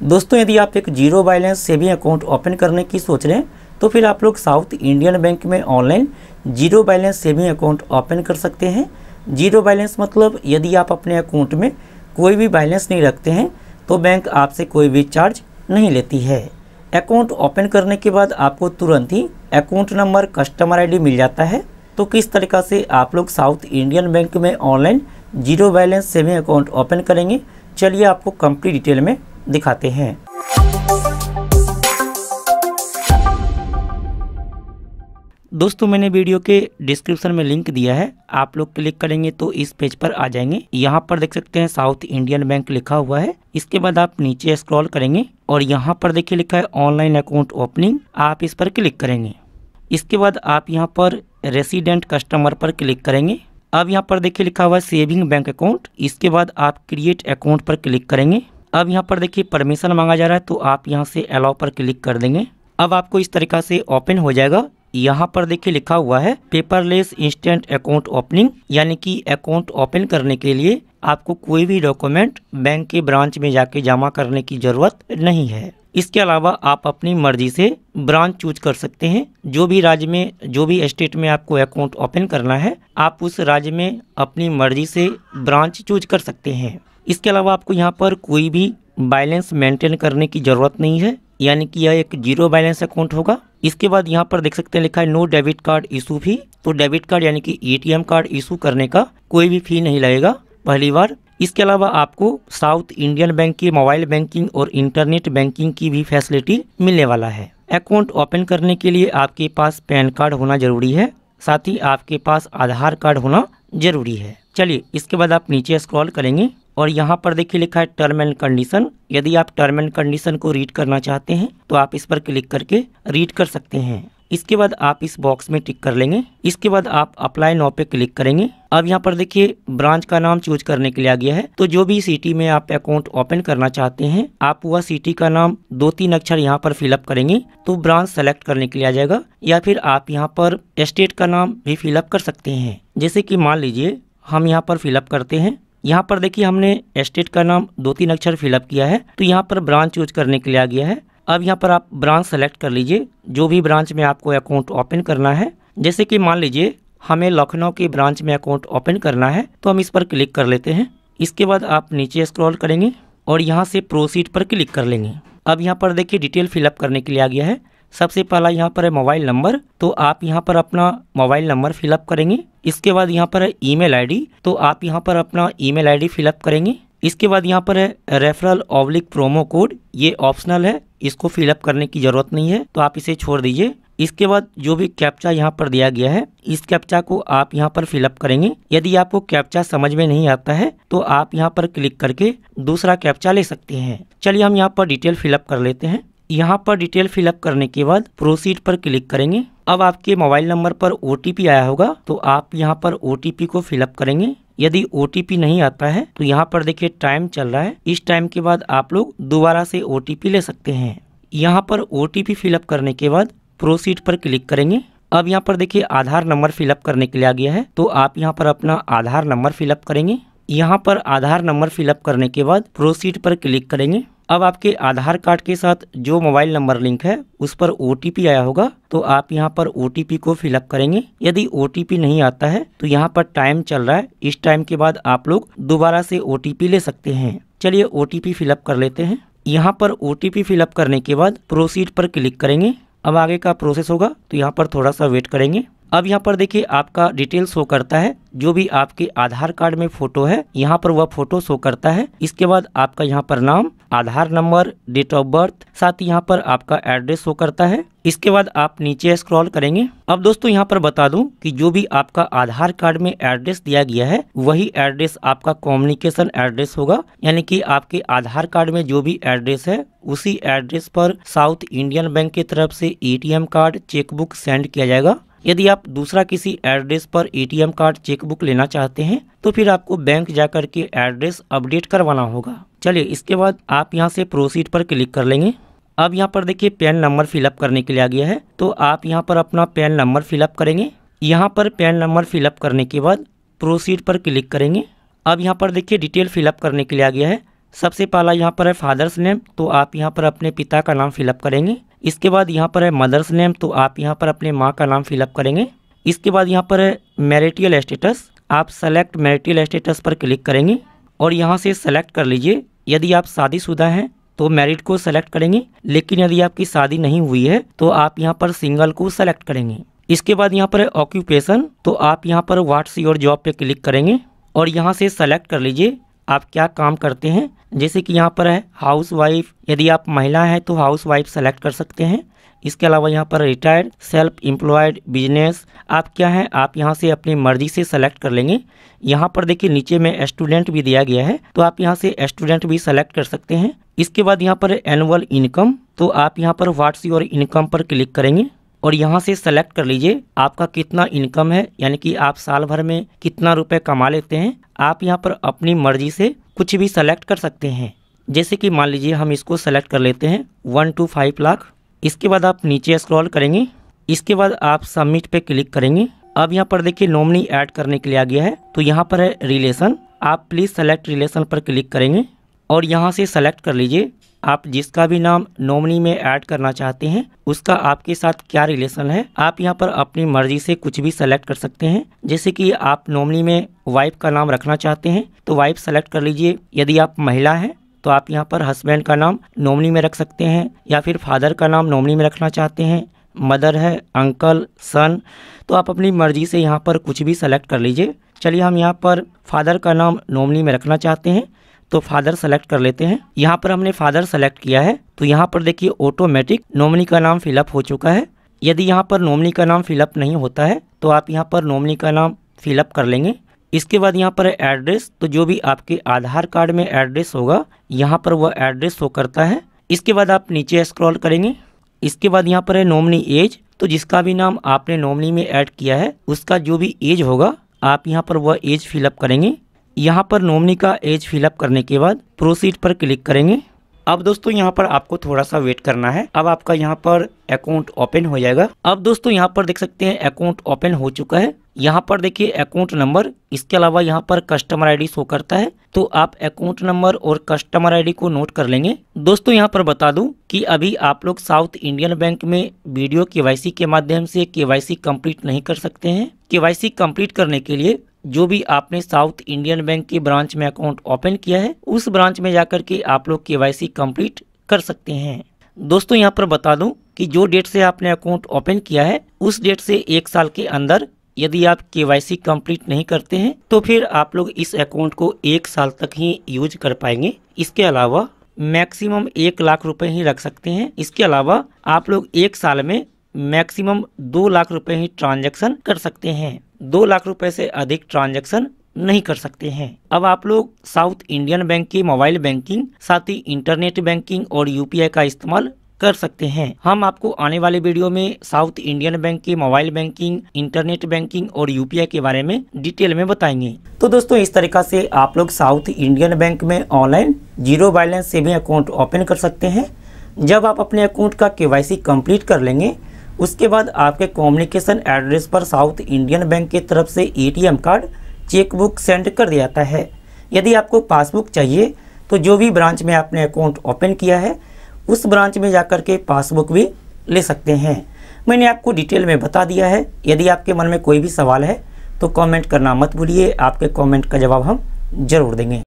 दोस्तों यदि आप एक zero balance saving account open करने की सोच रहे हैं तो फिर आप लोग साउथ इंडियन बैंक में online zero balance saving account open कर सकते हैं। जीरो बैलेंस मतलब यदि आप अपने अकाउंट में कोई भी बैलेंस नहीं रखते हैं तो बैंक आपसे कोई भी चार्ज नहीं लेती है। अकाउंट ओपन करने के बाद आपको तुरंत ही अकाउंट नंबर, कस्टमर आईडी मिल जाता है। तो किस तरीक़ा से आप लोग साउथ इंडियन बैंक में online zero balance saving account open करेंगे, चलिए आपको कंप्लीट डिटेल में दिखाते हैं। दोस्तों मैंने वीडियो के डिस्क्रिप्शन में लिंक दिया है, आप लोग क्लिक करेंगे तो इस पेज पर आ जाएंगे। यहाँ पर देख सकते हैं साउथ इंडियन बैंक लिखा हुआ है। इसके बाद आप नीचे स्क्रॉल करेंगे और यहाँ पर देखिए लिखा है ऑनलाइन अकाउंट ओपनिंग, आप इस पर क्लिक करेंगे। इसके बाद आप यहाँ पर रेसिडेंट कस्टमर पर क्लिक करेंगे। अब यहाँ पर देखिए लिखा हुआ है सेविंग बैंक अकाउंट। इसके बाद आप क्रिएट अकाउंट पर क्लिक करेंगे। अब यहाँ पर देखिए परमिशन मांगा जा रहा है तो आप यहाँ से अलाउ पर क्लिक कर देंगे। अब आपको इस तरीक़ा से ओपन हो जाएगा। यहाँ पर देखिए लिखा हुआ है पेपरलेस इंस्टेंट अकाउंट ओपनिंग, यानी कि अकाउंट ओपन करने के लिए आपको कोई भी डॉक्यूमेंट बैंक के ब्रांच में जाके जमा करने की जरूरत नहीं है। इसके अलावा आप अपनी मर्जी से ब्रांच चूज कर सकते हैं। जो भी राज्य में, जो भी स्टेट में आपको अकाउंट ओपन करना है, आप उस राज्य में अपनी मर्जी से ब्रांच चूज कर सकते हैं। इसके अलावा आपको यहाँ पर कोई भी बैलेंस मेंटेन करने की जरूरत नहीं है, यानी कि यह एक जीरो बैलेंस अकाउंट होगा। इसके बाद यहाँ पर देख सकते हैं लिखा है नो डेबिट कार्ड इशू फी। तो डेबिट कार्ड यानी कि एटीएम कार्ड इशू करने का कोई भी फी नहीं लगेगा पहली बार। इसके अलावा आपको साउथ इंडियन बैंक की मोबाइल बैंकिंग और इंटरनेट बैंकिंग की भी फैसिलिटी मिलने वाला है। अकाउंट ओपन करने के लिए आपके पास पैन कार्ड होना जरूरी है, साथ ही आपके पास आधार कार्ड होना जरूरी है। चलिए इसके बाद आप नीचे स्क्रॉल करेंगे और यहाँ पर देखिए लिखा है टर्म एंड कंडीशन। यदि आप टर्म एंड कंडीशन को रीड करना चाहते हैं तो आप इस पर क्लिक करके रीड कर सकते हैं। इसके बाद आप इस बॉक्स में टिक कर लेंगे। इसके बाद आप अप्लाई नाउ पे क्लिक करेंगे। अब यहाँ पर देखिए ब्रांच का नाम चूज करने के लिए आ गया है। तो जो भी सिटी में आप अकाउंट ओपन करना चाहते हैं, आप वह सिटी का नाम 2-3 अक्षर यहाँ पर फिलअप करेंगे तो ब्रांच सेलेक्ट करने के लिए आ जाएगा। या फिर आप यहाँ पर स्टेट का नाम भी फिलअप कर सकते हैं। जैसे कि मान लीजिए हम यहाँ पर फिलअप करते हैं। यहाँ पर देखिए हमने स्टेट का नाम 2-3 अक्षर फिलअप किया है तो यहाँ पर ब्रांच चूज करने के लिए आ गया है। अब यहाँ पर आप ब्रांच सेलेक्ट कर लीजिए, जो भी ब्रांच में आपको अकाउंट ओपन करना है। जैसे कि मान लीजिए हमें लखनऊ के ब्रांच में अकाउंट ओपन करना है तो हम इस पर क्लिक कर लेते हैं। इसके बाद आप नीचे स्क्रॉल करेंगे और यहाँ से प्रोसीड पर क्लिक कर लेंगे। अब यहाँ पर देखिए डिटेल फिलअप करने के लिए आ गया है। सबसे पहला यहाँ पर है मोबाइल नंबर, तो आप यहाँ पर अपना मोबाइल नंबर फिलअप करेंगे। इसके बाद यहाँ पर है ईमेल आईडी, तो आप यहाँ पर अपना ईमेल आईडी फिलअप करेंगे। इसके बाद यहाँ पर है रेफरल/ प्रोमो कोड, ये ऑप्शनल है, इसको फिलअप करने की जरूरत नहीं है तो आप इसे छोड़ दीजिए। इसके बाद जो भी कैप्चा यहाँ पर दिया गया है, इस कैप्चा को आप यहाँ पर फिलअप करेंगे। यदि आपको कैप्चा समझ में नहीं आता है तो आप यहाँ पर क्लिक करके दूसरा कैप्चा ले सकते हैं। चलिए हम यहाँ पर डिटेल फिलअप कर लेते हैं। यहाँ पर डिटेल फिलअप करने के बाद प्रोसीड पर क्लिक करेंगे। अब आपके मोबाइल नंबर पर OTP आया होगा तो आप यहाँ पर OTP को फिलअप करेंगे। यदि OTP नहीं आता है तो यहाँ पर देखिए टाइम चल रहा है, इस टाइम के बाद आप लोग दोबारा से OTP ले सकते हैं। यहाँ पर OTP फिलअप करने के बाद प्रोसीड पर क्लिक करेंगे। अब यहाँ पर देखिए आधार नंबर फिलअप करने के लिए आ गया है तो आप यहाँ पर अपना आधार नंबर फिलअप करेंगे। यहाँ पर आधार नंबर फिलअप करने के बाद प्रोसीड पर क्लिक करेंगे। अब आपके आधार कार्ड के साथ जो मोबाइल नंबर लिंक है उस पर OTP आया होगा तो आप यहाँ पर OTP को फिलअप करेंगे। यदि OTP नहीं आता है तो यहाँ पर टाइम चल रहा है, इस टाइम के बाद आप लोग दोबारा से OTP ले सकते हैं। चलिए OTP फिलअप कर लेते हैं। यहाँ पर OTP फिलअप करने के बाद प्रोसीड पर क्लिक करेंगे। अब आगे का प्रोसेस होगा तो यहाँ पर थोड़ा सा वेट करेंगे। अब यहाँ पर देखिए आपका डिटेल शो करता है, जो भी आपके आधार कार्ड में फोटो है यहाँ पर वह फोटो शो करता है। इसके बाद आपका यहाँ पर नाम, आधार नंबर, डेट ऑफ बर्थ, साथ ही यहाँ पर आपका एड्रेस शो करता है। इसके बाद आप नीचे स्क्रॉल करेंगे। अब दोस्तों यहाँ पर बता दूं कि जो भी आपका आधार कार्ड में एड्रेस दिया गया है वही एड्रेस आपका कम्युनिकेशन एड्रेस होगा, यानी कि आपके आधार कार्ड में जो भी एड्रेस है उसी एड्रेस पर साउथ इंडियन बैंक की तरफ से ATM कार्ड, चेकबुक सेंड किया जाएगा। यदि आप दूसरा किसी एड्रेस पर ATM कार्ड, चेकबुक लेना चाहते हैं तो फिर आपको बैंक जाकर के एड्रेस अपडेट करवाना होगा। चलिए इसके बाद आप यहां से प्रोसीड पर क्लिक कर लेंगे। अब यहां पर देखिए पैन नंबर फिलअप करने के लिए आ गया है तो आप यहां पर अपना पैन नंबर फिलअप करेंगे। यहां पर पैन नंबर फिलअप करने के बाद प्रोसीड पर क्लिक करेंगे। अब यहां पर देखिए डिटेल फिलअप करने के लिए आ गया है सबसे पहला यहाँ पर है फादर्स नेम, तो आप यहाँ पर अपने पिता का नाम फिलअप करेंगे। इसके बाद यहाँ पर है मदर्स नेम, तो आप यहाँ पर अपने माँ का नाम फिलअप करेंगे। इसके बाद यहाँ पर है मैरिटल स्टेटस, आप सेलेक्ट मैरिटल स्टेटस पर क्लिक करेंगे और यहाँ से सेलेक्ट कर लीजिए। यदि आप शादीशुदा हैं तो मैरिड को सेलेक्ट करेंगे, लेकिन यदि आपकी शादी नहीं हुई है तो आप यहाँ पर सिंगल को सेलेक्ट करेंगे। इसके बाद यहाँ पर है ऑक्यूपेशन, तो आप यहाँ पर व्हाट्स योर जॉब पे क्लिक करेंगे और यहाँ से सेलेक्ट कर लीजिए आप क्या काम करते हैं। जैसे कि यहाँ पर है हाउस वाइफ, यदि आप महिला हैं तो हाउस वाइफ सेलेक्ट कर सकते हैं। इसके अलावा यहाँ पर रिटायर्ड, सेल्फ एम्प्लॉयड, बिजनेस, आप क्या हैं आप यहाँ से अपनी मर्जी से सेलेक्ट कर लेंगे। यहाँ पर देखिए नीचे में स्टूडेंट भी दिया गया है, तो आप यहाँ से स्टूडेंट भी सेलेक्ट कर सकते हैं। इसके बाद यहाँ पर एनुअल इनकम, तो आप यहाँ पर व्हाट्स योर इनकम पर क्लिक करेंगे और यहाँ से सेलेक्ट कर लीजिए आपका कितना इनकम है, यानी कि आप साल भर में कितना रुपए कमा लेते हैं। आप यहाँ पर अपनी मर्जी से कुछ भी सेलेक्ट कर सकते हैं। जैसे कि मान लीजिए हम इसको सेलेक्ट कर लेते हैं 1 to 5 लाख। इसके बाद आप नीचे स्क्रॉल करेंगे, इसके बाद आप सबमिट पे क्लिक करेंगे। अब यहाँ पर देखिए नॉमिनी ऐड करने के लिए आ गया है, तो यहाँ पर है रिलेशन, आप प्लीज सेलेक्ट रिलेशन पर क्लिक करेंगे और यहाँ से सेलेक्ट कर लीजिए आप जिसका भी नाम नॉमिनी में ऐड करना चाहते हैं उसका आपके साथ क्या रिलेशन है। आप यहाँ पर अपनी मर्जी से कुछ भी सेलेक्ट कर सकते हैं। जैसे कि आप नॉमिनी में वाइफ का नाम रखना चाहते हैं तो वाइफ सेलेक्ट कर लीजिए। यदि आप महिला हैं तो आप यहाँ पर हस्बैंड का नाम नॉमिनी में रख सकते हैं, या फिर फादर का नाम नॉमिनी में रखना चाहते हैं, मदर है, अंकल, सन, तो आप अपनी मर्जी से यहाँ पर कुछ भी सेलेक्ट कर लीजिए। चलिए हम यहाँ पर फादर का नाम नॉमिनी में रखना चाहते हैं तो फादर सेलेक्ट कर लेते हैं। यहाँ पर हमने फादर सेलेक्ट किया है, तो यहाँ पर देखिए ऑटोमेटिक नॉमिनी का नाम फिलअप हो चुका है। यदि यहाँ पर नॉमिनी का नाम फिलअप नहीं होता है तो आप यहाँ पर नॉमिनी का नाम फिलअप कर लेंगे। इसके बाद यहाँ पर एड्रेस, तो जो भी आपके आधार कार्ड में एड्रेस होगा यहाँ पर वह एड्रेस शो करता है। इसके बाद आप नीचे स्क्रॉल करेंगे, इसके बाद यहाँ पर है नॉमिनी एज, तो जिसका भी नाम आपने नॉमिनी में ऐड किया है उसका जो भी एज होगा आप यहाँ पर वह एज फिलअप करेंगे। यहाँ पर नॉमिनी का एज फिलअप करने के बाद प्रोसीड पर क्लिक करेंगे। अब दोस्तों यहाँ पर आपको थोड़ा सा वेट करना है, अब आपका यहाँ पर अकाउंट ओपन हो जाएगा। अब दोस्तों यहाँ पर देख सकते हैं अकाउंट ओपन हो चुका है। यहाँ पर देखिए अकाउंट नंबर, इसके अलावा यहाँ पर कस्टमर आईडी शो करता है, तो आप अकाउंट नंबर और कस्टमर आईडी को नोट कर लेंगे। दोस्तों यहाँ पर बता दूं कि अभी आप लोग साउथ इंडियन बैंक में वीडियो केवाईसी के माध्यम से केवाईसी कंप्लीट नहीं कर सकते हैं। केवाईसी कंप्लीट करने के लिए जो भी आपने साउथ इंडियन बैंक के ब्रांच में अकाउंट ओपन किया है उस ब्रांच में जाकर के आप लोग केवाईसी कंप्लीट कर सकते हैं। दोस्तों यहाँ पर बता दूं कि जो डेट से आपने अकाउंट ओपन किया है उस डेट से 1 साल के अंदर यदि आप केवाईसी कंप्लीट नहीं करते हैं तो फिर आप लोग इस अकाउंट को 1 साल तक ही यूज कर पाएंगे। इसके अलावा मैक्सिमम 1 लाख रुपए ही रख सकते हैं। इसके अलावा आप लोग 1 साल में मैक्सिमम 2 लाख रुपए ही ट्रांजैक्शन कर सकते हैं। 2 लाख रुपए से अधिक ट्रांजैक्शन नहीं कर सकते हैं। अब आप लोग साउथ इंडियन बैंक की मोबाइल बैंकिंग, साथ ही इंटरनेट बैंकिंग और यूपीआई का इस्तेमाल कर सकते हैं। हम आपको आने वाले वीडियो में साउथ इंडियन बैंक की मोबाइल बैंकिंग, इंटरनेट बैंकिंग और यूपीआई के बारे में डिटेल में बताएंगे। तो दोस्तों इस तरीका से आप लोग साउथ इंडियन बैंक में ऑनलाइन जीरो बैलेंस से भी अकाउंट ओपन कर सकते हैं। जब आप अपने अकाउंट का केवाईसी कंप्लीट कर लेंगे उसके बाद आपके कम्युनिकेशन एड्रेस पर साउथ इंडियन बैंक की तरफ से एटीएम कार्ड, चेकबुक सेंड कर दिया जाता है। यदि आपको पासबुक चाहिए तो जो भी ब्रांच में आपने अकाउंट ओपन किया है उस ब्रांच में जाकर के पासबुक भी ले सकते हैं। मैंने आपको डिटेल में बता दिया है। यदि आपके मन में कोई भी सवाल है तो कमेंट करना मत भूलिए, आपके कमेंट का जवाब हम जरूर देंगे।